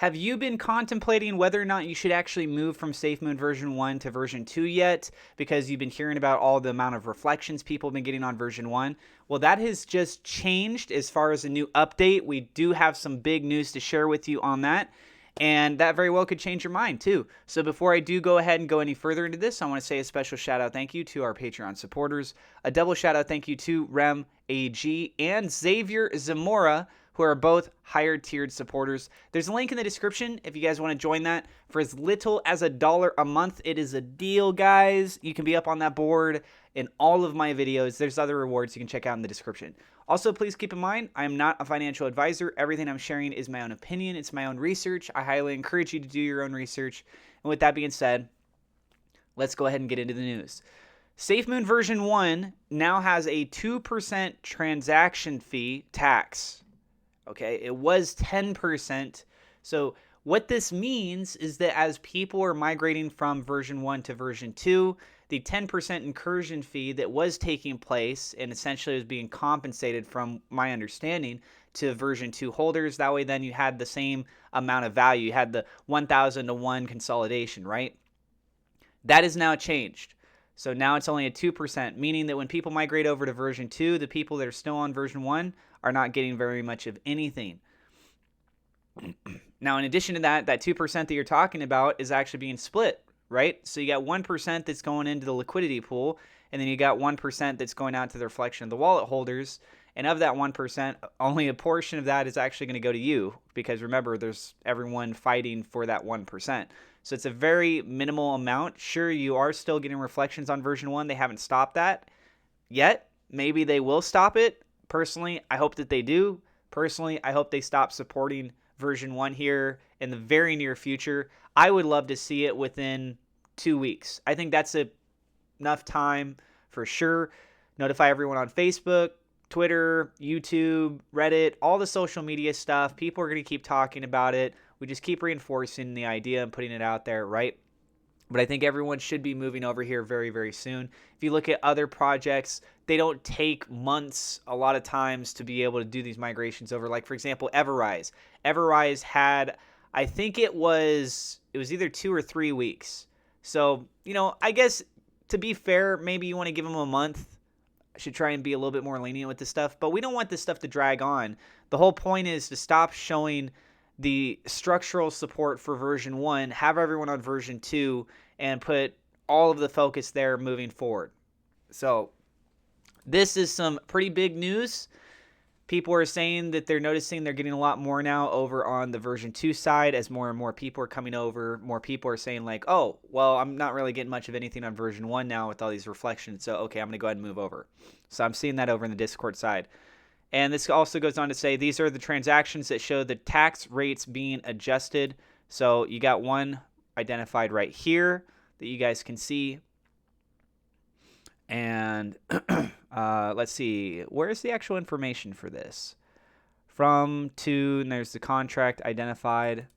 Have you been contemplating whether or not you should actually move from SafeMoon version 1 to version 2 yet? Because you've been hearing about all the amount of reflections people have been getting on version 1. Well, that has just changed as far as a new update. We do have some big news to share with you on that. And that very well could change your mind too. So before I do go ahead and go any further into this, I want to say a special shout out thank you to our Patreon supporters. A double shout out thank you to Rem AG and Xavier Zamora, who are both higher tiered supporters. There's a link in the description if you guys want to join that. For as little as $1 a month, it is a deal, guys. You can be up on that board in all of my videos. There's other rewards you can check out in the description. Also, please keep in mind, I am not a financial advisor. Everything I'm sharing is my own opinion. It's my own research. I highly encourage you to do your own research. And with that being said, let's go ahead and get into the news. SafeMoon version 1 now has a 2% transaction fee tax. Okay, it was 10%. So what this means is that as people are migrating from version 1 to version 2, the 10% incursion fee that was taking place and essentially was being compensated, from my understanding, to version 2 holders. That way then you had the same amount of value. You had the 1,000 to 1 consolidation, right? That is now changed. So now it's only a 2%, meaning that when people migrate over to version 2, the people that are still on version 1 are not getting very much of anything. Now, in addition to that, that 2% that you're talking about is actually being split, right? So you got 1% that's going into the liquidity pool, and then you got 1% that's going out to the reflection of the wallet holders. And of that 1%, only a portion of that is actually going to go to you, because remember, there's everyone fighting for that 1%. So it's a very minimal amount. Sure, you are still getting reflections on version 1. They haven't stopped that yet. Maybe they will stop it. Personally, I hope that they do. Personally, I hope they stop supporting version 1 here in the very near future. I would love to see it within 2 weeks. I think that's enough time for sure. Notify everyone on Facebook, Twitter, YouTube, Reddit, all the social media stuff. People are going to keep talking about it. We just keep reinforcing the idea and putting it out there, right? But I think everyone should be moving over here very, very soon. If you look at other projects, they don't take months a lot of times to be able to do these migrations over. Like, for example, Everrise. Everrise had, I think it was either 2 or 3 weeks. So, I guess to be fair, maybe you want to give them a month. I should try and be a little bit more lenient with this stuff. But we don't want this stuff to drag on. The whole point is to stop showing the structural support for version 1, have everyone on version 2, and put all of the focus there moving forward. So this is some pretty big news. People are saying that they're noticing they're getting a lot more now over on the version 2 side as more and more people are coming over. More people are saying like, oh, well, I'm not really getting much of anything on version 1 now with all these reflections. So, okay, I'm going to go ahead and move over. So I'm seeing that over in the Discord side. And this also goes on to say these are the transactions that show the tax rates being adjusted. So you got one identified right here that you guys can see. And let's see, where's the actual information for this? From to, and there's the contract identified.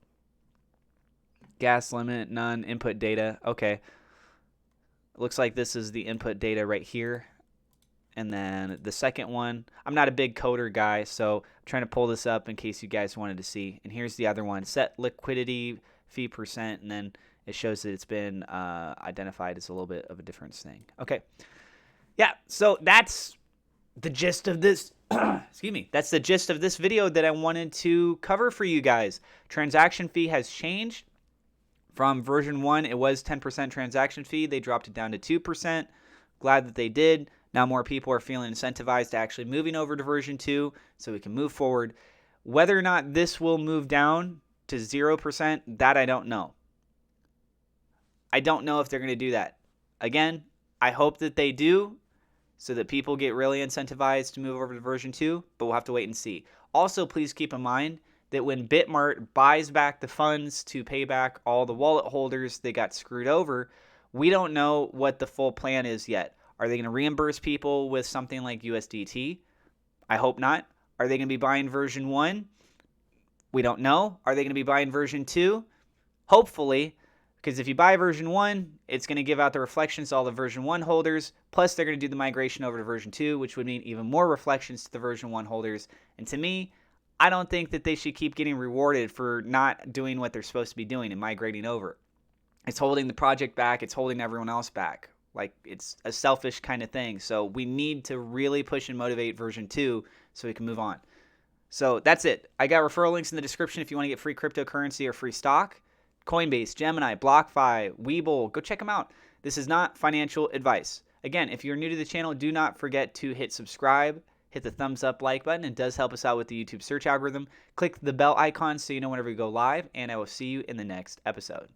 Gas limit, none. Input data. Okay. Looks like this is the input data right here. And then the second one, I'm not a big coder guy, so I'm trying to pull this up in case you guys wanted to see. And here's the other one, set liquidity fee percent, and then it shows that it's been identified as a little bit of a difference thing. Okay. Yeah, so that's the gist of this. Excuse me. That's the gist of this video that I wanted to cover for you guys. Transaction fee has changed. From version 1, it was 10% transaction fee. They dropped it down to 2%. Glad that they did. Now more people are feeling incentivized to actually moving over to version 2 so we can move forward. Whether or not this will move down to 0%, that I don't know. I don't know if they're going to do that. Again, I hope that they do so that people get really incentivized to move over to version 2, but we'll have to wait and see. Also, please keep in mind that when Bitmart buys back the funds to pay back all the wallet holders that got screwed over, we don't know what the full plan is yet. Are they going to reimburse people with something like USDT? I hope not. Are they going to be buying version 1? We don't know. Are they going to be buying version 2? Hopefully, because if you buy version 1, it's going to give out the reflections to all the version 1 holders, plus they're going to do the migration over to version 2, which would mean even more reflections to the version 1 holders. And to me, I don't think that they should keep getting rewarded for not doing what they're supposed to be doing and migrating over. It's holding the project back. It's holding everyone else back. Like, it's a selfish kind of thing. So we need to really push and motivate version 2 so we can move on. So that's it. I got referral links in the description if you want to get free cryptocurrency or free stock. Coinbase, Gemini, BlockFi, Webull, go check them out. This is not financial advice. Again, if you're new to the channel, do not forget to hit subscribe, hit the thumbs up like button. It does help us out with the YouTube search algorithm. Click the bell icon so you know whenever we go live, and I will see you in the next episode.